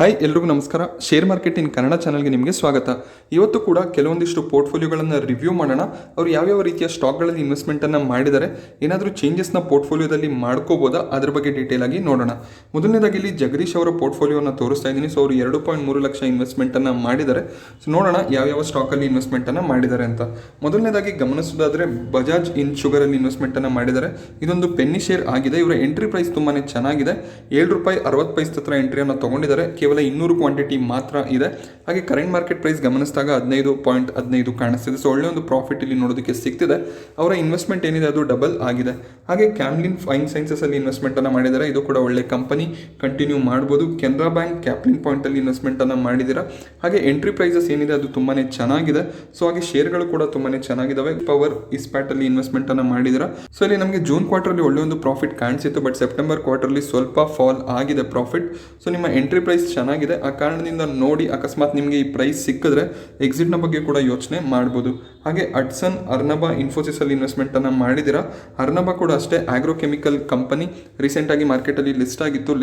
Hi ಎಲ್ರಿಗೂ ನಮಸ್ಕಾರ. Share market in Kannada ಚಾನಲ್ಗೆ ನಿಮಗೆ ಸ್ವಾಗತ. ಇವತ್ತು ಕೂಡ ಕೆಲವೊಂದಿಷ್ಟು ಪೋರ್ಟ್ಫೋಲಿಯೋಗಳನ್ನು ರಿವ್ಯೂ ಮಾಡೋಣ. ಅವರು ಯಾವ್ಯಾವ ರೀತಿಯ ಸ್ಟಾಕ್ಗಳಲ್ಲಿ ಇನ್ವೆಸ್ಟ್ಮೆಂಟನ್ನು ಮಾಡಿದ್ದಾರೆ, ಏನಾದರೂ ಚೇಂಜಸ್ನ ಪೋರ್ಟ್ಫೋಲಿಯೋದಲ್ಲಿ ಮಾಡ್ಕೋಬೋದಾ, ಅದ್ರ ಬಗ್ಗೆ ಡೀಟೇಲ್ ಆಗಿ ನೋಡೋಣ. ಮೊದಲನೇದಾಗಿ ಇಲ್ಲಿ ಜಗದೀಶ್ ಅವರ ಪೋರ್ಟ್ಫೋಲಿಯೋನ ತೋರಿಸ್ತಾ ಇದ್ದೀನಿ. ಸೊ ಅವರು 2.3 ಲಕ್ಷ ಇನ್ವೆಸ್ಟ್ಮೆಂಟನ್ನು ಮಾಡಿದ್ದಾರೆ. ಸೊ ನೋಡೋಣ ಯಾವ್ಯಾವ ಸ್ಟಾಕಲ್ಲಿ ಇನ್ವೆಸ್ಟ್ಮೆಂಟನ್ನು ಮಾಡಿದ್ದಾರೆ ಅಂತ. ಮೊದಲನೇದಾಗಿ ಗಮನಿಸೋದಾದರೆ ಬಜಾಜ್ ಇನ್ ಶುಗರಲ್ಲಿ ಇನ್ವೆಸ್ಟ್ಮೆಂಟನ್ನು ಮಾಡಿದ್ದಾರೆ. ಇದೊಂದು ಪೆನ್ನಿ ಶೇರ್ ಆಗಿದೆ. ಇವರ ಎಂಟ್ರಿ ಪ್ರೈಸ್ ತುಂಬಾ ಚೆನ್ನಾಗಿದೆ. ₹7.60 ಹತ್ರ ಎಂಟ್ರಿಯನ್ನು ತಗೊಂಡಿದ್ದಾರೆ. ಕೇವಲ 200 ಕ್ವಾಂಟಿಟಿ ಮಾತ್ರ ಇದೆ. ಹಾಗೆ ಕರೆಂಟ್ ಮಾರ್ಕೆಟ್ ಪ್ರೈಸ್ ಗಮನಿಸಿದಾಗ 15.15 ಕಾಣಿಸ್ತಿದೆ. ಸೊ ಒಳ್ಳೆ ಒಂದು ಪ್ರಾಫಿಟ್ ಇಲ್ಲಿ ನೋಡೋದಕ್ಕೆ ಸಿಗ್ತಿದೆ. ಅವರ ಇನ್ವೆಸ್ಟ್ಮೆಂಟ್ ಏನಿದೆ ಅದು ಡಬಲ್ ಆಗಿದೆ. ಹಾಗೆ ಕ್ಯಾಮ್ಲಿನ್ ಫೈನ್ ಸೈನ್ಸಸ್ ಅಲ್ಲಿ ಇನ್ವೆಸ್ಟ್ಮೆಂಟ್ ಅನ್ನು ಮಾಡಿದ್ದಾರೆ. ಇದು ಕೂಡ ಒಳ್ಳೆ ಕಂಪನಿ, ಕಂಟಿನ್ಯೂ ಮಾಡ್ಬೋದು. ಕೆನರಾ ಬ್ಯಾಂಕ್ ಕ್ಯಾಪ್ಲಿನ್ ಪಾಯಿಂಟ್ ಅಲ್ಲಿ ಇನ್ವೆಸ್ಟ್ಮೆಂಟ್ ಅನ್ನು ಮಾಡಿದ್ದೀರಾ. ಹಾಗೆ ಎಂಟ್ರಿ ಪ್ರೈಸಸ್ ಏನಿದೆ ಅದು ತುಂಬಾನೇ ಚೆನ್ನಾಗಿದೆ. ಸೊ ಹಾಗೆ ಶೇರ್ಗಳು ಕೂಡ ತುಂಬಾನೇ ಚೆನ್ನಾಗಿದ್ದಾವೆ. ಪವರ್ ಇಸ್ಪ್ಯಾಟ್ ಅಲ್ಲಿ ಇನ್ವೆಸ್ಟ್ಮೆಂಟ್ ಅನ್ನು ಮಾಡಿದ್ದೀರಾ. ಸೊ ಇಲ್ಲಿ ನಮಗೆ ಜೂನ್ ಕ್ವಾರ್ಟರ್ ಅಲ್ಲಿ ಒಳ್ಳೆ ಒಂದು ಪ್ರಾಫಿಟ್ ಕಾಣಿಸಿತ್ತು. ಬಟ್ ಸೆಪ್ಟೆಂಬರ್ ಕ್ವಾರ್ಟರ್ ಅಲ್ಲಿ ಸ್ವಲ್ಪ ಫಾಲ್ ಆಗಿದೆ ಪ್ರಾಫಿಟ್. ಸೊ ನಿಮ್ಮ ಎಂಟ್ರಿ ಪ್ರೈಸ್ ಚೆನ್ನಾಗಿದೆ. ಆ ಕಾರಣದಿಂದ ನೋಡಿ ಅಕಸ್ಮಾತ್ ನಿಮಗೆ ಈ ಪ್ರೈಸ್ ಸಿಕ್ಕಿದ್ರೆ ಎಕ್ಸಿಟ್ನ ಬಗ್ಗೆ ಕೂಡ ಯೋಚನೆ ಮಾಡ್ಬೋದು. ಹಾಗೆ ಅಟ್ಸನ್ ಅರ್ನಬಾ ಇನ್ಫೋಸಿಸ್ ಅಲ್ಲಿ ಇನ್ವೆಸ್ಟ್ಮೆಂಟ್ ಅನ್ನ ಮಾಡಿದಿರಾ. ಅರ್ನಬಾ ಕೂಡ ಅಷ್ಟೇ ಆಗ್ರೋಕೆಮಿಕಲ್ ಕಂಪನಿ. ರೀಸೆಂಟ್ ಆಗಿ ಮಾರ್ಕೆಟ್ ಅಲ್ಲಿ ಲಿಸ್ಟ್ ಆಗಿತ್ತು.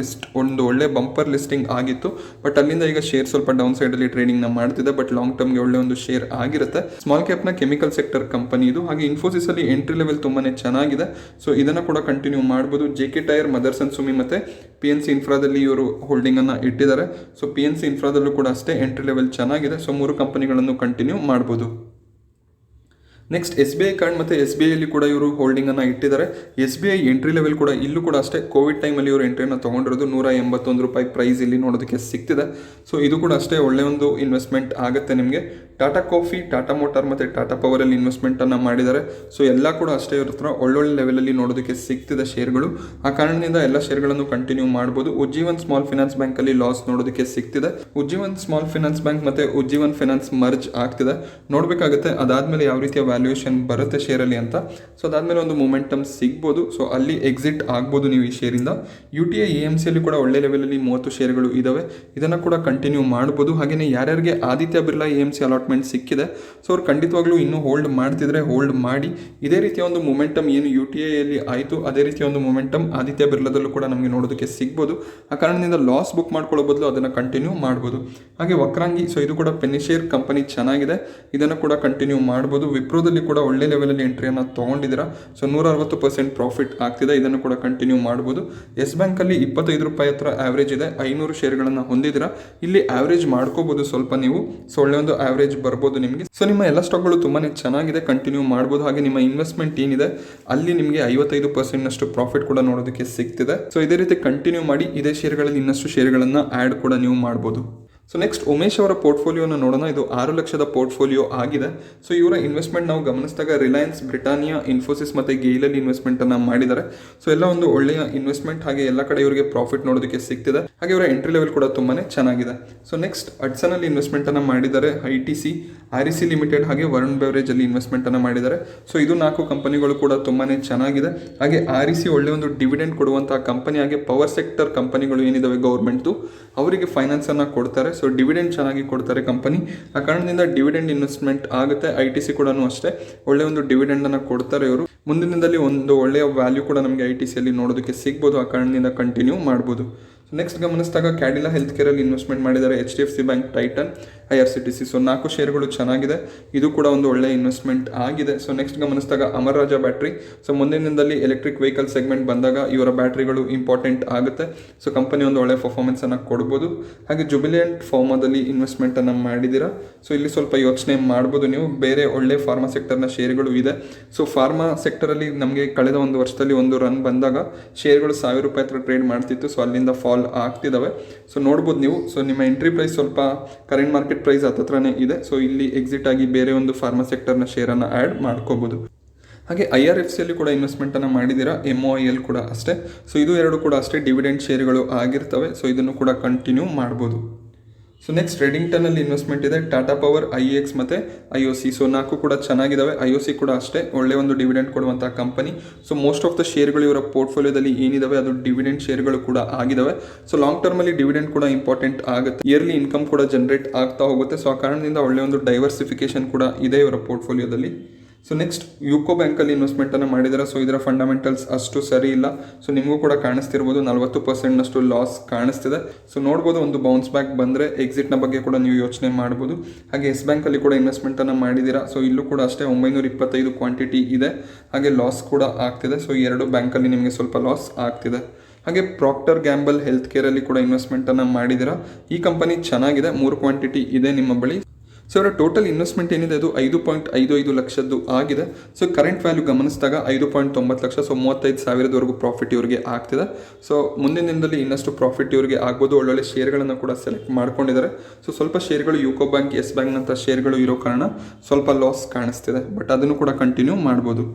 ಒಂದು ಒಳ್ಳೆ ಬಂಪರ್ ಲಿಸ್ಟಿಂಗ್ ಆಗಿತ್ತು. ಬಟ್ ಅಲ್ಲಿಂದ ಈಗ ಶೇರ್ ಸ್ವಲ್ಪ ಡೌನ್ ಸೈಡ್ ಅಲ್ಲಿ ಟ್ರೇಡಿಂಗ್ ನ ಮಾಡ್ತಿದೆ. ಬಟ್ ಲಾಂಗ್ ಟರ್ಮ್ಗೆ ಒಳ್ಳೆ ಒಂದು ಶೇರ್ ಆಗಿರುತ್ತೆ. ಸ್ಮಾಲ್ ಕ್ಯಾಪ್ ನ ಕೆಮಿಕಲ್ ಸೆಕ್ಟರ್ ಕಂಪನಿ ಇದು. ಹಾಗೆ ಇನ್ಫೋಸಿಸ್ ಅಲ್ಲಿ ಎಂಟ್ರಿ ಲೆವೆಲ್ ತುಂಬಾನೇ ಚೆನ್ನಾಗಿದೆ. ಸೊ ಇದನ್ನ ಕೂಡ ಕಂಟಿನ್ಯೂ ಮಾಡಬಹುದು. ಜೆಕೆ ಟೈರ್, ಮದರ್ಸನ್ ಸುಮಿ ಮತ್ತೆ PNC ಇನ್ಫ್ರಾದಲ್ಲಿ ಇವರು ಹೋಲ್ಡಿಂಗ್ ಅನ್ನ ಇಟ್ಟಿದ್ದಾರೆ. ಸೊ PNC ಇನ್ಫ್ರಾದಲ್ಲೂ ಕೂಡ ಅಷ್ಟೇ ಎಂಟ್ರಿ ಲೆವೆಲ್ ಚೆನ್ನಾಗಿದೆ. ಸೊ 3 ಕಂಪನಿಗಳನ್ನು ಕಂಟಿನ್ಯೂ ಮಾಡಬಹುದು. ನೆಕ್ಸ್ಟ್ SBI ಕಾರ್ಡ್ ಮತ್ತು SBI ಅಲ್ಲಿ ಕೂಡ ಇವರು ಹೋಲ್ಡಿಂಗ್ ಅನ್ನ ಇಟ್ಟಿದ್ದಾರೆ. SBI ಎಂಟ್ರಿ ಲೆವೆಲ್ ಕೂಡ ಇಲ್ಲೂ ಕೂಡ ಅಷ್ಟೇ ಕೋವಿಡ್ ಟೈಮಲ್ಲಿ ಇವರು ಎಂಟ್ರಿಯನ್ನು ತಗೊಂಡಿರೋದು. ₹181 ಪ್ರೈಸ್ ಇಲ್ಲಿ ನೋಡೋದಕ್ಕೆ ಸಿಗ್ತಿದೆ. ಸೊ ಇದು ಕೂಡ ಅಷ್ಟೇ ಒಳ್ಳೆ ಒಂದು ಇನ್ವೆಸ್ಟ್ಮೆಂಟ್ ಆಗುತ್ತೆ ನಿಮಗೆ. ಟಾಟಾ ಕಾಫಿ, ಟಾಟಾ ಮೋಟಾರ್ ಮತ್ತು ಟಾಟಾ ಪವರ್ ಅಲ್ಲಿ ಇನ್ವೆಸ್ಟ್ಮೆಂಟ್ ಅನ್ನ ಮಾಡಿದ್ದಾರೆ. ಸೊ ಎಲ್ಲ ಕೂಡ ಅಷ್ಟೇ ಇವ್ರ ಹತ್ರ ಒಳ್ಳೊಳ್ಳೆ ಲೆವೆಲಲ್ಲಿ ನೋಡೋದಕ್ಕೆ ಸಿಗ್ತಿದೆ ಶೇರ್ಗಳು. ಆ ಕಾರಣದಿಂದ ಎಲ್ಲ ಶೇರ್ಗಳನ್ನು ಕಂಟಿನ್ಯೂ ಮಾಡಬಹುದು. ಉಜ್ಜೀವನ್ ಸ್ಮಾಲ್ ಫೈನಾನ್ಸ್ ಬ್ಯಾಂಕ್ ಅಲ್ಲಿ ಲಾಸ್ ನೋಡೋದಕ್ಕೆ ಸಿಗ್ತಿದೆ. ಉಜ್ಜೀವನ್ ಸ್ಮಾಲ್ ಫೈನಾನ್ಸ್ ಬ್ಯಾಂಕ್ ಮತ್ತೆ ಉಜ್ಜೀವನ್ ಫೈನಾನ್ಸ್ ಮರ್ಜ್ ಆಗ್ತಿದೆ. ನೋಡಬೇಕಾಗುತ್ತೆ ಅದಾದ್ಮೇಲೆ ಯಾವ ರೀತಿಯ ವ್ಯಾಲ್ಯೂಯೇಷನ್ ಬರುತ್ತೆ ಶೇರಲ್ಲಿ ಅಂತ. ಸೊ ಅದಾದ್ಮೇಲೆ ಒಂದು ಮೊಮೆಂಟಮ್ ಸಿಗ್ಬೋದು. ಸೊ ಅಲ್ಲಿ ಎಕ್ಸಿಟ್ ಆಗ್ಬೋದು ನೀವು ಈ ಶೇರಿಂದ. UTI AMC ಅಲ್ಲಿ ಕೂಡ ಒಳ್ಳೆ ಲೆವೆಲಲ್ಲಿ 30 ಶೇರ್ಗಳು ಇದಾವೆ. ಇದನ್ನ ಕೂಡ ಕಂಟಿನ್ಯೂ ಮಾಡಬಹುದು. ಹಾಗೆಯೇ ಯಾರ್ಯಾರಿಗೆ ಆದಿತ್ಯ ಬಿರ್ಲಾ AMC ಅಲಾಟ್ಮೆಂಟ್ ಸಿಕ್ಕಿದೆ, ಸೊ ಅವ್ರು ಖಂಡಿತವಾಗ್ಲೂ ಇನ್ನೂ ಹೋಲ್ಡ್ ಮಾಡ್ತಿದ್ರೆ ಹೋಲ್ಡ್ ಮಾಡಿ. ಇದೇ ರೀತಿಯ ಒಂದು ಮೊಮೆಂಟಮ್ ಏನು UTI ಅಲ್ಲಿ ಆಯಿತು, ಅದೇ ರೀತಿಯ ಒಂದು ಮೊಮೆಂಟಮ್ ಆದಿತ್ಯ ಬಿರ್ಲಾದಲ್ಲೂ ಕೂಡ ನಮಗೆ ನೋಡೋದಕ್ಕೆ ಸಿಗ್ಬೋದು. ಆ ಕಾರಣದಿಂದ ಲಾಸ್ ಬುಕ್ ಮಾಡ್ಕೊಳ್ಳೋ ಬದಲು ಅದನ್ನು ಕಂಟಿನ್ಯೂ ಮಾಡ್ಬೋದು. ಹಾಗೆ ವಕ್ರಾಂಗಿ, ಸೊ ಇದು ಕೂಡ ಪೆನ್ನಿ ಶೇರ್ ಕಂಪನಿ ಚೆನ್ನಾಗಿದೆ. ಇದನ್ನು ಕೂಡ ಕಂಟಿನ್ಯೂ ಮಾಡ್ಬೋದು. ವಿಪ್ರೋದಲ್ಲಿ ಕೂಡ ಒಳ್ಳೆ ಲೆವೆಲಲ್ಲಿ ಎಂಟ್ರಿಯನ್ನು ತೊಗೊಂಡಿದ್ದೀರಾ. ಸೊ 160% ಪ್ರಾಫಿಟ್ ಆಗ್ತಿದೆ. ಇದನ್ನು ಕೂಡ ಕಂಟಿನ್ಯೂ ಮಾಡ್ಬೋದು. ಎಸ್ ಬ್ಯಾಂಕಲ್ಲಿ ₹25 ಹತ್ರ ಆವ್ರೇಜ್ ಇದೆ. 500 ಶೇರ್ಗಳನ್ನು ಹೊಂದಿದ್ದೀರಾ. ಇಲ್ಲಿ ಆವ್ರೇಜ್ ಮಾಡ್ಕೋಬಹುದು ಸ್ವಲ್ಪ ನೀವು. ಸೊ ಒಳ್ಳೆ ಒಂದು ಆವ್ರೇಜ್ ಬರ್ಬೋದು ನಿಮಗೆ. ಸೊ ನಿಮ್ಮ ಎಲ್ಲ ಸ್ಟಾಕ್ಗಳು ತುಂಬಾನೇ ಚೆನ್ನಾಗಿದೆ, ಕಂಟಿನ್ಯೂ ಮಾಡ್ಬೋದು. ಹಾಗೆ ನಿಮ್ಮ ಇನ್ವೆಸ್ಟ್ಮೆಂಟ್ ಏನಿದೆ ಅಲ್ಲಿ ನಿಮಗೆ 55% ಪ್ರಾಫಿಟ್ ಕೂಡ ನೋಡೋದಕ್ಕೆ ಸಿಗ್ತಿದೆ. ಸೊ ಇದೇ ರೀತಿ ಕಂಟಿನ್ಯೂ ಮಾಡಿ. ಇದೇ ಶೇರ್ಗಳಲ್ಲಿ ಇನ್ನಷ್ಟು ಶೇರ್ಗಳನ್ನು ಆ್ಯಡ್ ಕೂಡ ನೀವು ಮಾಡ್ಬೋದು. ಸೊ ನೆಕ್ಸ್ಟ್ ಉಮೇಶ್ ಅವರ ಪೋರ್ಟ್ಫೋಲಿಯೋನ ನೋಡೋಣ. ಇದು 6 ಲಕ್ಷದ ಪೋರ್ಟ್ಫೋಲಿಯೋ ಆಗಿದೆ. ಸೊ ಇವರ ಇನ್ವೆಸ್ಟ್ಮೆಂಟ್ ನಾವು ಗಮನಿಸಿದಾಗ ರಿಲಯನ್ಸ್, ಬ್ರಿಟಾನಿಯಾ, ಇನ್ಫೋಸಿಸ್ ಮತ್ತು ಗೇಲಲ್ಲಿ ಇನ್ವೆಸ್ಟ್ಮೆಂಟ್ ಅನ್ನ ಮಾಡಿದ್ದಾರೆ. ಸೊ ಎಲ್ಲ ಒಂದು ಒಳ್ಳೆಯ ಇನ್ವೆಸ್ಟ್ಮೆಂಟ್. ಹಾಗೆ ಎಲ್ಲ ಕಡೆ ಇವರಿಗೆ ಪ್ರಾಫಿಟ್ ನೋಡೋದಕ್ಕೆ ಸಿಗ್ತಿದೆ. ಹಾಗೆ ಇವರ ಎಂಟ್ರಿ ಲೆವೆಲ್ ಕೂಡ ತುಂಬಾನೇ ಚೆನ್ನಾಗಿದೆ. ಸೊ ನೆಕ್ಸ್ಟ್ ಅಟ್ಸನ್ ಅಲ್ಲಿ ಇನ್ವೆಸ್ಟ್ಮೆಂಟ್ ಅನ್ನ ಮಾಡಿದ್ದಾರೆ. ITC, REC ಲಿಮಿಟೆಡ್ ಹಾಗೆ ವರುಣ್ ಬೆವರೇಜ್ ಅಲ್ಲಿ ಇನ್ವೆಸ್ಟ್ಮೆಂಟ್ ಅನ್ನ ಮಾಡಿದ್ದಾರೆ. ಸೊ ಇದು 4 ಕಂಪನಿಗಳು ಕೂಡ ತುಂಬಾನೇ ಚೆನ್ನಾಗಿದೆ. ಹಾಗೆ REC ಒಳ್ಳೆ ಒಂದು ಡಿವಿಡೆಂಡ್ ಕೊಡುವಂತಹ ಕಂಪನಿ. ಹಾಗೆ ಪವರ್ ಸೆಕ್ಟರ್ ಕಂಪನಿಗಳು ಏನಿದಾವೆ ಗೌರ್ಮೆಂಟ್ದು, ಅವರಿಗೆ ಫೈನಾನ್ಸ್ ಅನ್ನ ಕೊಡ್ತಾರೆ. ಸೊ ಡಿವಿಡೆಂಡ್ ಚೆನ್ನಾಗಿ ಕೊಡ್ತಾರೆ ಕಂಪನಿ. ಆ ಕಾರಣದಿಂದ ಡಿವಿಡೆಂಡ್ ಇನ್ವೆಸ್ಟ್ಮೆಂಟ್ ಆಗುತ್ತೆ. ITC ಕೂಡ ಅಷ್ಟೇ ಒಳ್ಳೆ ಒಂದು ಡಿವಿಡೆಂಡ್ ಅನ್ನ ಕೊಡ್ತಾರೆ ಇವರು. ಮುಂದಿನ ದಿನದಲ್ಲಿ ಒಂದು ಒಳ್ಳೆಯ ವ್ಯಾಲ್ಯೂ ಕೂಡ ನಮಗೆ ITC ಅಲ್ಲಿ ನೋಡೋದಕ್ಕೆ ಸಿಗ್ಬೋದು. ಆ ಕಾರಣದಿಂದ ಕಂಟಿನ್ಯೂ ಮಾಡ್ಬೋದು. ಸೊ ನೆಕ್ಸ್ಟ್ ಗಮನಿಸಿದಾಗ ಕ್ಯಾಡಿಲಾ ಹೆಲ್ತ್ ಕೇರ್ ಅಲ್ಲಿ ಇನ್ವೆಸ್ಟ್ಮೆಂಟ್ ಮಾಡಿದ್ದಾರೆ. HDFC bank, tighten, IRCTC. So 4 ಶೇರ್ಗಳು ಚೆನ್ನಾಗಿದೆ. ಇದು ಕೂಡ ಒಂದು ಒಳ್ಳೆ ಇನ್ವೆಸ್ಟ್ಮೆಂಟ್ ಆಗಿದೆ. ಸೊ ನೆಕ್ಸ್ಟ್ ಗಮನಿಸಿದಾಗ ಅಮರ್ ರಾಜಾ ಬ್ಯಾಟ್ರಿ. ಸೊ ಮುಂದಿನ ದಿನದಲ್ಲಿ ಎಲೆಕ್ಟ್ರಿಕ್ ವೆಹಿಕಲ್ ಸೆಗ್ಮೆಂಟ್ ಬಂದಾಗ ಇವರ ಬ್ಯಾಟ್ರಿಗಳು ಇಂಪಾರ್ಟೆಂಟ್ ಆಗುತ್ತೆ. ಸೊ ಕಂಪನಿ ಒಂದು ಒಳ್ಳೆ ಪರ್ಫಾರ್ಮೆನ್ಸ್ ಅನ್ನ ಕೊಡ್ಬೋದು. ಹಾಗೆ ಜುಬಿಲಿಯಂಟ್ ಫಾರ್ಮಾದಲ್ಲಿ ಇನ್ವೆಸ್ಟ್ಮೆಂಟ್ ಅನ್ನ ಮಾಡಿದ್ದೀರಾ. ಸೊ ಇಲ್ಲಿ ಸ್ವಲ್ಪ ಯೋಚನೆ ಮಾಡ್ಬೋದು ನೀವು. ಬೇರೆ ಒಳ್ಳೆ ಫಾರ್ಮಾ ಸೆಕ್ಟರ್ನ ಶೇರ್ಗಳು ಇದೆ. ಸೊ ಫಾರ್ಮಾ ಸೆಕ್ಟರ್ ಅಲ್ಲಿ ನಮಗೆ ಕಳೆದ ಒಂದು ವರ್ಷದಲ್ಲಿ ಒಂದು ರನ್ ಬಂದಾಗ ಶೇರ್ಗಳು ₹1000 ಹತ್ರ ಟ್ರೇಡ್ ಮಾಡ್ತಿತ್ತು. ಸೊ ಅಲ್ಲಿಂದ ಫಾಲ್ ಆಗ್ತಿದ್ದಾವೆ. ಸೊ ನೋಡ್ಬೋದು ನೀವು. ಸೊ ನಿಮ್ಮ ಎಂಟ್ರಿ ಪ್ರೈಸ್ ಸ್ವಲ್ಪ ಕರೆಂಟ್ ಮಾರ್ಕೆಟ್ ಪ್ರೈಸ್ ಹತ್ರನೇ ಇದೆ. ಸೊ ಇಲ್ಲಿ ಎಕ್ಸಿಟ್ ಆಗಿ ಬೇರೆ ಒಂದು ಫಾರ್ಮಾ ಸೆಕ್ಟರ್ನ ಶೇರನ್ನು ಆ್ಯಡ್ ಮಾಡ್ಕೋಬಹುದು. ಹಾಗೆ IRFC ಅಲ್ಲಿ ಕೂಡ ಇನ್ವೆಸ್ಟ್ಮೆಂಟ್ ಅನ್ನ ಮಾಡಿದ್ದೀರಾ. MOIL ಕೂಡ ಅಷ್ಟೇ. ಸೊ ಇದು 2 ಕೂಡ ಅಷ್ಟೇ ಡಿವಿಡೆಂಡ್ ಶೇರ್ಗಳು ಆಗಿರ್ತವೆ. ಸೊ ಇದನ್ನು ಕೂಡ ಕಂಟಿನ್ಯೂ ಮಾಡ್ಬೋದು. ಸೊ ನೆಕ್ಸ್ಟ್ ರೆಡಿಂಗ್ಟನ್ ಅಲ್ಲಿ ಇನ್ವೆಸ್ಟ್ಮೆಂಟ್ ಇದೆ. ಟಾಟಾ ಪವರ್, IEX ಮತ್ತು IOC. ಸೊ 4 ಕೂಡ ಚೆನ್ನಾಗಿದ್ದಾವೆ. IOC ಕೂಡ ಅಷ್ಟೇ ಒಳ್ಳೆ ಒಂದು ಡಿವಿಡೆಂಡ್ ಕೊಡುವಂತಹ company. So most of the ಶೇರ್ಗಳು ಇವರ ಪೋರ್ಟ್ಫೋಲಿಯೋದಲ್ಲಿ ಏನಿದಾವೆ ಅದು ಡಿವಿಡೆಂಡ್ ಶೇರ್ಗಳು ಕೂಡ ಆಗಿದಾವೆ. ಸೊ ಲಾಂಗ್ ಟರ್ಮ್ ಅಲ್ಲಿ ಡಿವಿಡೆಂಡ್ ಕೂಡ ಇಂಪಾರ್ಟೆಂಟ್ ಆಗುತ್ತೆ. ಇಯರ್ಲಿ ಇನ್ಕಮ್ ಕೂಡ ಜನರೇಟ್ ಆಗ್ತಾ ಹೋಗುತ್ತೆ. ಸೊ ಆ ಕಾರಣದಿಂದ ಒಳ್ಳೆ ಒಂದು ಡೈವರ್ಸಿಫಿಕೇಶನ್ ಕೂಡ ಇದೆ ಇವರ ಪೋರ್ಟ್ಫೋಲಿಯೋದಲ್ಲಿ. ಸೊ ನೆಕ್ಸ್ಟ್ ಯುಕೋ ಬ್ಯಾಂಕಲ್ಲಿ ಇನ್ವೆಸ್ಟ್ಮೆಂಟನ್ನು ಮಾಡಿದ್ದಾರೆ. ಸೊ ಇದರ ಫಂಡಮೆಂಟಲ್ಸ್ ಅಷ್ಟು ಸರಿ ಇಲ್ಲ. ಸೊ ನಿಮಗೂ ಕೂಡ ಕಾಣಿಸ್ತಿರ್ಬೋದು 40%ನಷ್ಟು ಲಾಸ್ ಕಾಣಿಸ್ತಿದೆ. ಸೊ ನೋಡ್ಬೋದು ಒಂದು ಬೌನ್ಸ್ ಬ್ಯಾಕ್ ಬಂದರೆ ಎಕ್ಸಿಟ್ನ ಬಗ್ಗೆ ಕೂಡ ನೀವು ಯೋಚನೆ ಮಾಡ್ಬೋದು. ಹಾಗೆ ಎಸ್ ಬ್ಯಾಂಕಲ್ಲಿ ಕೂಡ ಇನ್ವೆಸ್ಟ್ಮೆಂಟನ್ನು ಮಾಡಿದ್ದೀರಾ. ಸೊ ಇಲ್ಲೂ ಕೂಡ ಅಷ್ಟೇ 925 ಕ್ವಾಂಟಿಟಿ ಇದೆ. ಹಾಗೆ ಲಾಸ್ ಕೂಡ ಆಗ್ತಿದೆ. ಸೊ ಈ ಎರಡು ಬ್ಯಾಂಕಲ್ಲಿ ನಿಮಗೆ ಸ್ವಲ್ಪ ಲಾಸ್ ಆಗ್ತಿದೆ. ಹಾಗೆ ಪ್ರಾಕ್ಟರ್ ಗ್ಯಾಂಬಲ್ ಹೆಲ್ತ್ ಕೇರಲ್ಲಿ ಕೂಡ ಇನ್ವೆಸ್ಟ್ಮೆಂಟನ್ನು ಮಾಡಿದ್ದೀರಾ. ಈ ಕಂಪನಿ ಚೆನ್ನಾಗಿದೆ, 3 ಕ್ವಾಂಟಿಟಿ ಇದೆ ನಿಮ್ಮ ಬಳಿ. ಸೊ ಅವರ ಟೋಟಲ್ ಇನ್ವೆಸ್ಟ್ಮೆಂಟ್ ಏನಿದೆ ಅದು 5.55 ಲಕ್ಷದ್ದು ಆಗಿದೆ. ಸೊ ಕರೆಂಟ್ ವ್ಯಾಲ್ಯೂ ಗಮನಿಸಿದಾಗ 5.9 ಲಕ್ಷ. ಸೊ 35,000ವರೆಗೂ ಪ್ರಾಫಿಟ್ ಇವರಿಗೆ ಆಗ್ತಿದೆ. ಸೊ ಮುಂದಿನ ದಿನದಲ್ಲಿ ಇನ್ನಷ್ಟು ಪ್ರಾಫಿಟ್ ಇವರಿಗೆ ಆಗ್ಬೋದು. ಒಳ್ಳೊಳ್ಳೆ ಶೇರ್ಗಳನ್ನು ಕೂಡ ಸೆಲೆಕ್ಟ್ ಮಾಡ್ಕೊಂಡಿದ್ದಾರೆ. ಸೊ ಸ್ವಲ್ಪ ಶೇರ್ಗಳು ಯುಕೋ ಬ್ಯಾಂಕ್, ಎಸ್ ಬ್ಯಾಂಕ್ನಂಥ ಶೇರ್ಗಳು ಇರೋ ಕಾರಣ ಸ್ವಲ್ಪ ಲಾಸ್ ಕಾಣಿಸ್ತಿದೆ, ಬಟ್ ಅದನ್ನು ಕೂಡ ಕಂಟಿನ್ಯೂ ಮಾಡ್ಬೋದು.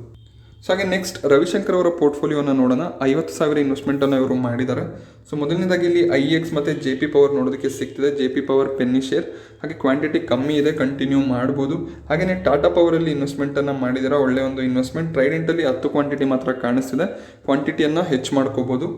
ಸೊ ಹಾಗೆ ನೆಕ್ಸ್ಟ್ ರವಿಶಂಕರ್ ಅವರ ಪೋರ್ಟ್ಫೋಲಿಯೋನ ನೋಡೋಣ. 50,000 ಇನ್ವೆಸ್ಟ್ಮೆಂಟನ್ನು ಇವರು ಮಾಡಿದ್ದಾರೆ. ಸೊ ಮೊದಲನೇದಾಗಿ ಇಲ್ಲಿ IEX ಮತ್ತು JP ಪವರ್ ನೋಡೋದಕ್ಕೆ ಸಿಗ್ತಿದೆ. JP ಪವರ್ ಪೆನ್ನಿ ಶೇರ್, ಹಾಗೆ ಕ್ವಾಂಟಿಟಿ ಕಮ್ಮಿ ಇದೆ, ಕಂಟಿನ್ಯೂ ಮಾಡ್ಬೋದು. ಹಾಗೆಯೇ ಟಾಟಾ ಪವರಲ್ಲಿ ಇನ್ವೆಸ್ಟ್ಮೆಂಟನ್ನು ಮಾಡಿದ್ದಾರೆ, ಒಳ್ಳೆಯ ಒಂದು ಇನ್ವೆಸ್ಟ್ಮೆಂಟ್. ಟ್ರೈಡೆಂಟಲ್ಲಿ 10 ಕ್ವಾಂಟಿಟಿ ಮಾತ್ರ ಕಾಣಿಸ್ತಿದೆ, ಕ್ವಾಂಟಿಟಿಯನ್ನು ಹೆಚ್ಚು ಮಾಡ್ಕೋಬೋದು.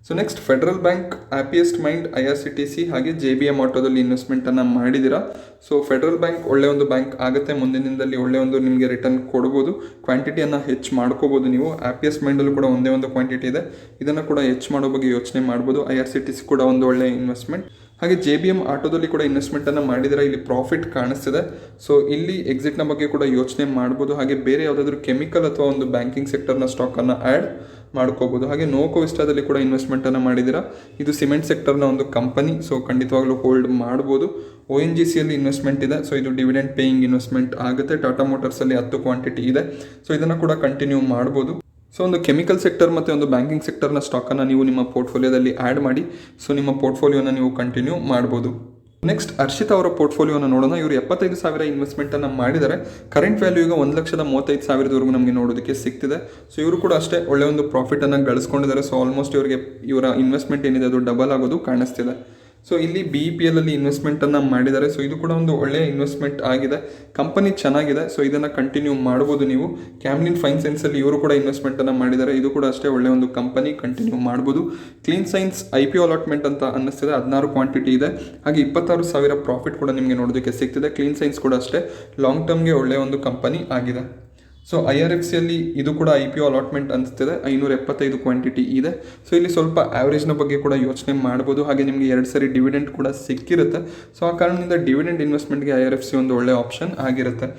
So next federal bank, happiest mind, IRCTC ಹಾಗೆ JBM ಆಟೋದಲ್ಲಿ ಇನ್ವೆಸ್ಟ್ಮೆಂಟನ್ನು ಮಾಡಿದ್ದೀರಾ. ಸೊ ಫೆಡರಲ್ ಬ್ಯಾಂಕ್ ಒಳ್ಳೆಯ ಒಂದು ಬ್ಯಾಂಕ್ ಆಗುತ್ತೆ, ಮುಂದಿನ ದಿನದಲ್ಲಿ ಒಳ್ಳೆಯ ಒಂದು ನಿಮಗೆ ರಿಟರ್ನ್ ಕೊಡ್ಬೋದು. ಕ್ವಾಂಟಿಟಿಯನ್ನು ಹೆಚ್ಚು ಮಾಡ್ಕೋಬೋದು ನೀವು. ಹ್ಯಾಪಿಯೆಸ್ಟ್ ಮೈಂಡಲ್ಲೂ ಕೂಡ ಒಂದೇ ಒಂದು ಕ್ವಾಂಟಿಟಿ ಇದೆ, ಇದನ್ನು ಕೂಡ ಹೆಚ್ಚು ಮಾಡೋ ಬಗ್ಗೆ ಯೋಚನೆ ಮಾಡ್ಬೋದು. IRCTC ಕೂಡ ಒಂದು ಒಳ್ಳೆಯ ಇನ್ವೆಸ್ಟ್ಮೆಂಟ್. ಹಾಗೆ JBM ಆಟೋದಲ್ಲಿ ಕೂಡ ಇನ್ವೆಸ್ಟ್ಮೆಂಟನ್ನು ಮಾಡಿದರೆ ಇಲ್ಲಿ ಪ್ರಾಫಿಟ್ ಕಾಣಿಸ್ತಿದೆ. ಸೊ ಇಲ್ಲಿ ಎಕ್ಸಿಟ್ನ ಬಗ್ಗೆ ಕೂಡ ಯೋಚನೆ ಮಾಡ್ಬೋದು. ಹಾಗೆ ಬೇರೆ ಯಾವುದಾದ್ರೂ ಕೆಮಿಕಲ್ ಅಥವಾ ಒಂದು ಬ್ಯಾಂಕಿಂಗ್ ಸೆಕ್ಟರ್ನ ಸ್ಟಾಕನ್ನು ಆ್ಯಡ್ ಮಾಡ್ಕೋಬೋದು. ಹಾಗೆ ನೋಕೋ ವಿಸ್ಟಾದಲ್ಲಿ ಕೂಡ ಇನ್ವೆಸ್ಟ್ಮೆಂಟನ್ನು ಮಾಡಿದ್ದೀರಾ. ಇದು ಸಿಮೆಂಟ್ ಸೆಕ್ಟರ್ನ ಒಂದು ಕಂಪನಿ, ಸೊ ಖಂಡಿತವಾಗ್ಲೂ ಹೋಲ್ಡ್ ಮಾಡ್ಬೋದು. ONGCಯಲ್ಲಿ ಇನ್ವೆಸ್ಟ್ಮೆಂಟ್ ಇದೆ. ಸೊ ಇದು ಡಿವಿಡೆಂಡ್ ಪೇಯಿಂಗ್ ಇನ್ವೆಸ್ಟ್ಮೆಂಟ್ ಆಗುತ್ತೆ. ಟಾಟಾ ಮೋಟರ್ಸಲ್ಲಿ 10 ಕ್ವಾಂಟಿಟಿ ಇದೆ. ಸೊ ಇದನ್ನು ಕೂಡ ಕಂಟಿನ್ಯೂ ಮಾಡ್ಬೋದು. ಸೊ ಒಂದು ಕೆಮಿಕಲ್ ಸೆಕ್ಟರ್ ಮತ್ತು ಒಂದು ಬ್ಯಾಂಕಿಂಗ್ ಸೆಕ್ಟರ್ನ ಸ್ಟಾಕನ್ನು ನೀವು ನಿಮ್ಮ ಪೋರ್ಟ್ಫೋಲಿಯೋದಲ್ಲಿ ಆ್ಯಡ್ ಮಾಡಿ ಸೊ ನಿಮ್ಮ ಪೋರ್ಟ್ಫೋಲಿಯೋನ ನೀವು ಕಂಟಿನ್ಯೂ ಮಾಡ್ಬೋದು. ನೆಕ್ಸ್ಟ್ ಹರ್ಷಿತ್ ಅವರ ಪೋರ್ಟ್ಫೋಲಿಯೋನ ನೋಡೋಣ. ಇವರು 75,000 ಇನ್ವೆಸ್ಟ್ಮೆಂಟನ್ನು ಮಾಡಿದ್ದಾರೆ. ಕರೆಂಟ್ ವ್ಯಾಲ್ಯೂ ಈಗ 1,35,000ವರೆಗೂ ನಮಗೆ ನೋಡೋದಕ್ಕೆ ಸಿಗ್ತಿದೆ. ಸೊ ಇವರು ಕೂಡ ಅಷ್ಟೇ ಒಳ್ಳೆಯ ಒಂದು ಪ್ರಾಫಿಟನ್ನು ಗಳಿಸ್ಕೊಂಡಿದ್ದಾರೆ. ಸೊ ಆಲ್ಮೋಸ್ಟ್ ಇವರ ಇನ್ವೆಸ್ಟ್ಮೆಂಟ್ ಏನಿದೆ ಅದು ಡಬಲ್ ಆಗೋದು ಕಾಣಿಸ್ತಿದೆ. ಸೊ ಇಲ್ಲಿ BEPL ಅಲ್ಲಿ ಇನ್ವೆಸ್ಟ್ಮೆಂಟನ್ನು ಮಾಡಿದ್ದಾರೆ. ಸೊ ಇದು ಕೂಡ ಒಂದು ಒಳ್ಳೆಯ ಇನ್ವೆಸ್ಟ್ಮೆಂಟ್ ಆಗಿದೆ, ಕಂಪನಿ ಚೆನ್ನಾಗಿದೆ. ಸೊ ಇದನ್ನು ಕಂಟಿನ್ಯೂ ಮಾಡ್ಬೋದು ನೀವು. ಕ್ಯಾಮ್ಲಿನ್ ಫೈನ್ ಸೈನ್ಸಲ್ಲಿ ಇವರು ಕೂಡ ಇನ್ವೆಸ್ಟ್ಮೆಂಟನ್ನು ಮಾಡಿದ್ದಾರೆ. ಇದು ಕೂಡ ಅಷ್ಟೇ ಒಳ್ಳೆಯ ಒಂದು ಕಂಪನಿ, ಕಂಟಿನ್ಯೂ ಮಾಡ್ಬೋದು. ಕ್ಲೀನ್ ಸೈನ್ಸ್ IPO ಅಲಾಟ್ಮೆಂಟ್ ಅಂತ ಅನ್ನಿಸ್ತಿದೆ, 16 ಕ್ವಾಂಟಿಟಿ ಇದೆ. ಹಾಗೆ 26,000 ಪ್ರಾಫಿಟ್ ಕೂಡ ನಿಮಗೆ ನೋಡೋದಕ್ಕೆ ಸಿಗ್ತಿದೆ. ಕ್ಲೀನ್ ಸೈನ್ಸ್ ಕೂಡ ಅಷ್ಟೇ ಲಾಂಗ್ ಟರ್ಮ್ಗೆ ಒಳ್ಳೆಯ ಒಂದು ಕಂಪನಿ ಆಗಿದೆ. ಸೊ IRFCಯಲ್ಲಿ ಇದು ಕೂಡ IPO ಅಲಾಟ್ಮೆಂಟ್ ಅನಿಸ್ತಿದೆ, 575 ಕ್ವಾಂಟಿಟಿ ಇದೆ. ಸೊ ಇಲ್ಲಿ ಸ್ವಲ್ಪ ಆ್ಯಾವ್ರೇಜ್ನ ಬಗ್ಗೆ ಕೂಡ ಯೋಚನೆ ಮಾಡ್ಬೋದು. ಹಾಗೆ ನಿಮಗೆ 2 ಸರಿ ಡಿವಿಡೆಂಡ್ ಕೂಡ ಸಿಕ್ಕಿರುತ್ತೆ. ಸೊ ಆ ಕಾರಣದಿಂದ ಡಿವಿಡೆಂಡ್ ಇನ್ವೆಸ್ಟ್ಮೆಂಟ್ಗೆ IRFC ಒಂದು ಒಳ್ಳೆಯ ಆಪ್ಷನ್ ಆಗಿರುತ್ತೆ.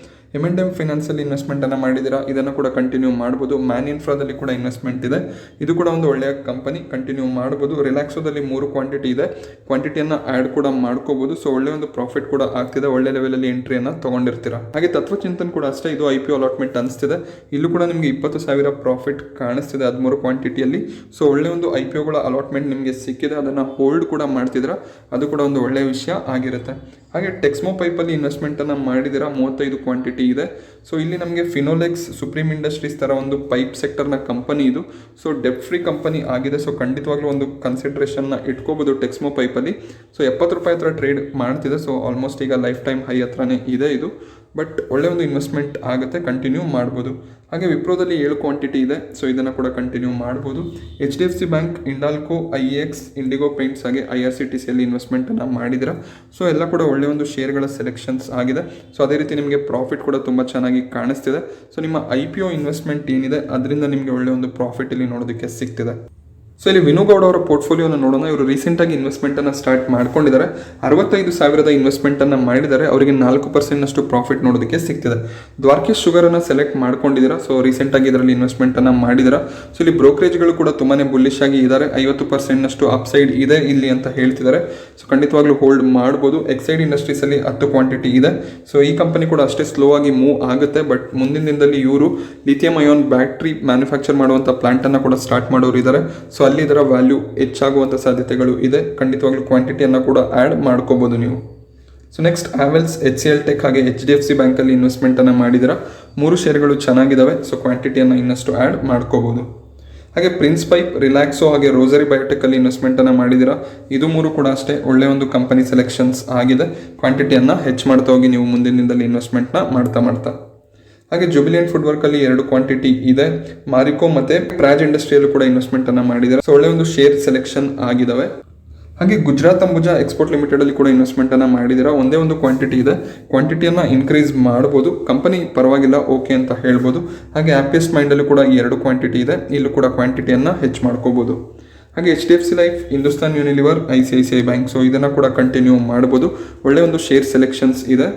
M&M ಫೈನಾನ್ಸಲ್ಲಿ ಇನ್ವೆಸ್ಟ್ಮೆಂಟನ್ನು ಮಾಡಿದ್ದೀರಾ, ಇದನ್ನು ಕೂಡ ಕಂಟಿನ್ಯೂ ಮಾಡ್ಬೋದು. ಮ್ಯಾನ್ ಇನ್ಫ್ರಾದಲ್ಲಿ ಕೂಡ ಇನ್ವೆಸ್ಟ್ಮೆಂಟ್ ಇದೆ, ಇದು ಕೂಡ ಒಂದು ಒಳ್ಳೆಯ ಕಂಪನಿ, ಕಂಟಿನ್ಯೂ ಮಾಡ್ಬೋದು. ರಿಲ್ಯಾಕ್ಸೋದಲ್ಲಿ 3 ಕ್ವಾಂಟಿಟಿ ಇದೆ, ಕ್ವಾಂಟಿಟಿಯನ್ನು ಆ್ಯಡ್ ಕೂಡ ಮಾಡ್ಕೋಬೋದು. ಸೊ ಒಳ್ಳೆಯ ಒಂದು ಪ್ರಾಫಿಟ್ ಕೂಡ ಆಗ್ತಿದೆ, ಒಳ್ಳೆ ಲೆವೆಲಲ್ಲಿ ಎಂಟ್ರಿಯನ್ನು ತೊಗೊಂಡಿರ್ತೀರಾ. ಹಾಗೆ ತತ್ವಚಿಂತನ್ ಕೂಡ ಅಷ್ಟೇ, ಇದು IPO ಅಲಾಟ್ಮೆಂಟ್ ಅನಿಸ್ತಿದೆ. ಇಲ್ಲೂ ಕೂಡ ನಿಮಗೆ 20,000 ಪ್ರಾಫಿಟ್ ಕಾಣಿಸ್ತಿದೆ 13 ಕ್ವಾಂಟಿಟಿಯಲ್ಲಿ. ಸೊ ಒಳ್ಳೆಯ ಒಂದು IPOಗಳ ಅಲಾಟ್ಮೆಂಟ್ ನಿಮಗೆ ಸಿಕ್ಕಿದೆ, ಅದನ್ನು ಹೋಲ್ಡ್ ಕೂಡ ಮಾಡ್ತಿದ್ದೀರಾ, ಅದು ಕೂಡ ಒಂದು ಒಳ್ಳೆಯ ವಿಷಯ ಆಗಿರುತ್ತೆ. ಹಾಗೆ ಟೆಕ್ಸ್ಮೋ ಪೈಪಲ್ಲಿ ಇನ್ವೆಸ್ಟ್ಮೆಂಟನ್ನು ಮಾಡಿದ್ದೀರಾ, 35 ಕ್ವಾಂಟಿಟಿ ಇದೆ. ಸೊ ಇಲ್ಲಿ ನಮಗೆ ಫಿನೋಲೆಕ್ಸ್, ಸುಪ್ರೀಂ ಇಂಡಸ್ಟ್ರೀಸ್ ಥರ ಒಂದು ಪೈಪ್ ಸೆಕ್ಟರ್ನ ಕಂಪನಿ ಇದು. ಸೊ ಡೆಟ್ ಫ್ರೀ ಕಂಪನಿ ಆಗಿದೆ. ಸೊ ಖಂಡಿತವಾಗ್ಲೂ ಒಂದು ಕನ್ಸಿಡ್ರೇಷನ್ನ ಇಟ್ಕೋಬೋದು ಟೆಕ್ಸ್ಮೋ ಪೈಪಲ್ಲಿ. ಸೊ 70 ರೂಪಾಯಿ ಹತ್ರ ಟ್ರೇಡ್ ಮಾಡ್ತಿದೆ. ಸೊ ಆಲ್ಮೋಸ್ಟ್ ಈಗ ಲೈಫ್ ಟೈಮ್ ಹೈ ಹತ್ರನೇ ಇದೆ ಇದು, ಬಟ್ ಒಳ್ಳೆಯ ಒಂದು ಇನ್ವೆಸ್ಟ್ಮೆಂಟ್ ಆಗುತ್ತೆ, ಕಂಟಿನ್ಯೂ ಮಾಡ್ಬೋದು. ಹಾಗೆ ವಿಪ್ರೋದಲ್ಲಿ 7 ಕ್ವಾಂಟಿಟಿ ಇದೆ. ಸೊ ಇದನ್ನು ಕೂಡ ಕಂಟಿನ್ಯೂ ಮಾಡ್ಬೋದು. HDFC Bank, Hindalco, IEX, Indigo Paints ಹಾಗೆ IRCTCಯಲ್ಲಿ ಇನ್ವೆಸ್ಟ್ಮೆಂಟನ್ನು ಮಾಡಿದ್ದೀರಾ. ಸೊ ಎಲ್ಲ ಕೂಡ ಒಳ್ಳೆಯ ಒಂದು ಶೇರ್ಗಳ ಸೆಲೆಕ್ಷನ್ಸ್ ಆಗಿದೆ. ಸೊ ಅದೇ ರೀತಿ ನಿಮಗೆ ಪ್ರಾಫಿಟ್ ಕೂಡ ತುಂಬ ಚೆನ್ನಾಗಿ ಕಾಣಿಸ್ತಿದೆ. ಸೊ ನಿಮ್ಮ IPO ಇನ್ವೆಸ್ಟ್ಮೆಂಟ್ ಏನಿದೆ ಅದರಿಂದ ನಿಮಗೆ ಒಳ್ಳೆಯ ಒಂದು ಪ್ರಾಫಿಟ್ ಇಲ್ಲಿ ನೋಡೋದಕ್ಕೆ ಸಿಗ್ತಿದೆ. ಸೊ ಇಲ್ಲಿ ವಿನುಗೌಡ ಅವರ ಪೋರ್ಟ್ಫೋಲಿಯೋನ ನೋಡೋಣ. ಇವರು ರೀಸೆಂಟಾಗಿ ಇನ್ವೆಸ್ಟ್ಮೆಂಟನ್ನು ಸ್ಟಾರ್ಟ್ ಮಾಡ್ಕೊಂಡಿದ್ದಾರೆ. 65,000 ಇನ್ವೆಸ್ಟ್ಮೆಂಟನ್ನು ಮಾಡಿದ್ದಾರೆ. ಅವರಿಗೆ 4% ಪ್ರಾಫಿಟ್ ನೋಡೋದಕ್ಕೆ ಸಿಗ್ತಿದೆ. ದ್ವಾರಕೀಶ್ ಶುಗರನ್ನು ಸೆಲೆಕ್ಟ್ ಮಾಡ್ಕೊಂಡಿದ್ದೀರಾ. ಸೊ ರೀಸೆಂಟಾಗಿ ಇದರಲ್ಲಿ ಇನ್ವೆಸ್ಟ್ಮೆಂಟನ್ನು ಮಾಡಿದ್ದೀರಾ. ಸೊ ಇಲ್ಲಿ ಬ್ರೋಕರೇಜ್ಗಳು ಕೂಡ ತುಂಬಾ ಬುಲ್ಲಿಶ್ ಆಗಿ ಇದ್ದಾರೆ. 50% ಅಪ್ಸೈಡ್ ಇದೆ ಇಲ್ಲಿ ಅಂತ ಹೇಳ್ತಿದ್ದಾರೆ. ಸೊ ಖಂಡಿತವಾಗ್ಲೂ ಹೋಲ್ಡ್ ಮಾಡ್ಬೋದು. ಎಕ್ಸೈಡ್ ಇಂಡಸ್ಟ್ರೀಸಲ್ಲಿ 10 ಕ್ವಾಂಟಿಟಿ ಇದೆ. ಸೊ ಈ ಕಂಪನಿ ಕೂಡ ಅಷ್ಟೇ ಸ್ಲೋ ಆಗಿ ಮೂವ್ ಆಗುತ್ತೆ, ಬಟ್ ಮುಂದಿನ ದಿನದಲ್ಲಿ ಇವರು ಲಿಥಿಯಂ ಅಯಾನ್ ಬ್ಯಾಟ್ರಿ ಮ್ಯಾನುಫ್ಯಾಕ್ಚರ್ ಮಾಡುವಂಥ ಪ್ಲಾಂಟನ್ನು ಕೂಡ ಸ್ಟಾರ್ಟ್ ಮಾಡೋರು ಇದ್ದಾರೆ. ಸೊ ಅಲ್ಲಿ ಇದರ ವ್ಯಾಲ್ಯೂ ಹೆಚ್ಚಾಗುವಂಥ ಸಾಧ್ಯತೆಗಳು ಇದೆ. ಖಂಡಿತವಾಗ್ಲೂ ಕ್ವಾಂಟಿಟಿಯನ್ನು ಕೂಡ ಆ್ಯಡ್ ಮಾಡ್ಕೋಬೋದು ನೀವು. So next Havells, HCL tech ಹಾಗೆ HDFC ಬ್ಯಾಂಕಲ್ಲಿ ಇನ್ವೆಸ್ಟ್ಮೆಂಟನ್ನು ಮಾಡಿದ್ದೀರಾ. 3 ಶೇರ್ಗಳು ಚೆನ್ನಾಗಿದ್ದಾವೆ. ಸೊ ಕ್ವಾಂಟಿಟಿಯನ್ನು ಇನ್ನಷ್ಟು ಆ್ಯಡ್ ಮಾಡ್ಕೋಬೋದು. ಹಾಗೆ ಪ್ರಿನ್ಸ್ ಪೈಪ್, ರಿಲ್ಯಾಕ್ಸೋ ಹಾಗೆ ರೋಸರಿ ಬಯೋಟೆಕಲ್ಲಿ ಇನ್ವೆಸ್ಟ್ಮೆಂಟನ್ನು ಮಾಡಿದ್ದೀರಾ. ಇದು 3 ಕೂಡ ಅಷ್ಟೇ ಒಳ್ಳೆಯ ಒಂದು ಕಂಪನಿ ಸೆಲೆಕ್ಷನ್ಸ್ ಆಗಿದೆ. ಕ್ವಾಂಟಿಟಿಯನ್ನು ಹೆಚ್ಚು ಮಾಡ್ತಾ ಹೋಗಿ ನೀವು ಮುಂದಿನ ದಿನದಲ್ಲಿ ಇನ್ವೆಸ್ಟ್ಮೆಂಟ್ನ ಮಾಡ್ತಾ. ಹಾಗೆ ಜುಬಿಲಿಯಂಟ್ ಫುಡ್ ವರ್ಕಲ್ಲಿ 2 ಕ್ವಾಂಟಿಟಿ ಇದೆ. ಮಾರಿಕೋ ಮತ್ತು ಪ್ರಾಜ್ ಇಂಡಸ್ಟ್ರಿಯಲ್ಲೂ ಕೂಡ ಇನ್ವೆಸ್ಟ್ಮೆಂಟನ್ನು ಮಾಡಿದ್ದಾರೆ. ಸೊ ಒಳ್ಳೆಯ ಒಂದು ಶೇರ್ ಸೆಲೆಕ್ಷನ್ ಆಗಿದ್ದಾವೆ. ಹಾಗೆ ಗುಜರಾತ್ ಅಂಬುಜಾ ಎಕ್ಸ್ಪೋರ್ಟ್ ಲಿಮಿಟೆಡಲ್ಲಿ ಕೂಡ ಇನ್ವೆಸ್ಟ್ಮೆಂಟನ್ನು ಮಾಡಿದ್ದೀರಾ. ಒಂದೇ ಒಂದು ಕ್ವಾಂಟಿಟಿ ಇದೆ, ಕ್ವಾಂಟಿಟಿಯನ್ನು ಇನ್ಕ್ರೀಸ್ ಮಾಡ್ಬೋದು. ಕಂಪನಿ ಪರವಾಗಿಲ್ಲ, ಓಕೆ ಅಂತ ಹೇಳ್ಬೋದು. ಹಾಗೆ ಹ್ಯಾಪಿಯೆಸ್ಟ್ ಮೈಂಡಲ್ಲಿ ಕೂಡ 2 ಕ್ವಾಂಟಿಟಿ ಇದೆ, ಇಲ್ಲೂ ಕೂಡ ಕ್ವಾಂಟಿಟಿಯನ್ನು ಹೆಚ್ಚು ಮಾಡ್ಕೋಬೋದು. ಹಾಗೆ HDFC life, Hindustan Unilever, ICICI bank, so ಇದನ್ನು ಕೂಡ ಕಂಟಿನ್ಯೂ ಮಾಡ್ಬೋದು. ಒಳ್ಳೆಯ ಒಂದು ಶೇರ್ ಸೆಲೆಕ್ಷನ್ಸ್ ಇದೆ.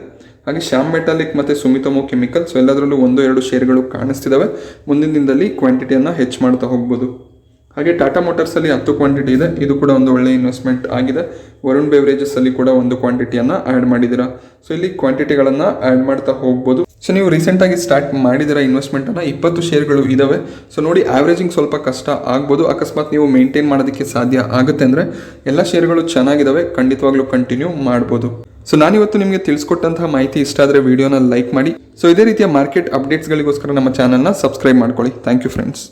ಹಾಗೆ ಶ್ಯಾಮ್ ಮೆಟಾಲಿಕ್ ಮತ್ತು ಸುಮಿತೋಮೋ ಕೆಮಿಕಲ್, ಸೊ ಎಲ್ಲದರಲ್ಲೂ 1-2 ಶೇರ್ಗಳು ಕಾಣಿಸ್ತಿದ್ದಾವೆ. ಮುಂದಿನ ದಿನದಲ್ಲಿ ಕ್ವಾಂಟಿಟಿಯನ್ನು ಹೆಚ್ಚು ಮಾಡ್ತಾ ಹೋಗ್ಬೋದು. ಹಾಗೆ ಟಾಟಾ ಮೋಟಾರ್ಸಲ್ಲಿ 10 ಕ್ವಾಂಟಿಟಿ ಇದೆ, ಇದು ಕೂಡ ಒಂದು ಒಳ್ಳೆಯ ಇನ್ವೆಸ್ಟ್ಮೆಂಟ್ ಆಗಿದೆ. ವರುಣ್ ಬೆವರೇಜಸ್ಸಲ್ಲಿ ಕೂಡ 1 ಕ್ವಾಂಟಿಟಿಯನ್ನು ಆ್ಯಡ್ ಮಾಡಿದ್ದೀರಾ. ಸೊ ಇಲ್ಲಿ ಕ್ವಾಂಟಿಟಿಗಳನ್ನು ಆ್ಯಡ್ ಮಾಡ್ತಾ ಹೋಗ್ಬೋದು. ಸೊ ನೀವು ರೀಸೆಂಟಾಗಿ ಸ್ಟಾರ್ಟ್ ಮಾಡಿದ್ದೀರಾ ಇನ್ವೆಸ್ಟ್ಮೆಂಟನ್ನು, 20 ಶೇರ್ಗಳು ಇದ್ದಾವೆ. ಸೊ ನೋಡಿ, ಆವ್ರೇಜಿಂಗ್ ಸ್ವಲ್ಪ ಕಷ್ಟ ಆಗ್ಬೋದು. ಅಕಸ್ಮಾತ್ ನೀವು ಮೇಂಟೈನ್ ಮಾಡೋದಕ್ಕೆ ಸಾಧ್ಯ ಆಗುತ್ತೆ ಅಂದರೆ ಎಲ್ಲ ಶೇರ್ಗಳು ಚೆನ್ನಾಗಿದ್ದಾವೆ, ಖಂಡಿತವಾಗ್ಲೂ ಕಂಟಿನ್ಯೂ ಮಾಡ್ಬೋದು. ಸೊ ನಾನಿವತ್ತು ನಿಮಗೆ ತಿಳಿಸ್ಕೊಟ್ಟಂತಹ ಮಾಹಿತಿ ಇಷ್ಟ ಆದರೆ ವಿಡಿಯೋನ ಲೈಕ್ ಮಾಡಿ. ಸೊ ಇದೇ ರೀತಿಯ ಮಾರ್ಕೆಟ್ ಅಪ್ಡೇಟ್ಸ್ಗಳಿಗೋಸ್ಕರ ನಮ್ಮ ಚಾನಲ್ನ ಸಬ್ಸ್ಕ್ರೈಬ್ ಮಾಡ್ಕೊಳ್ಳಿ. Thank you friends.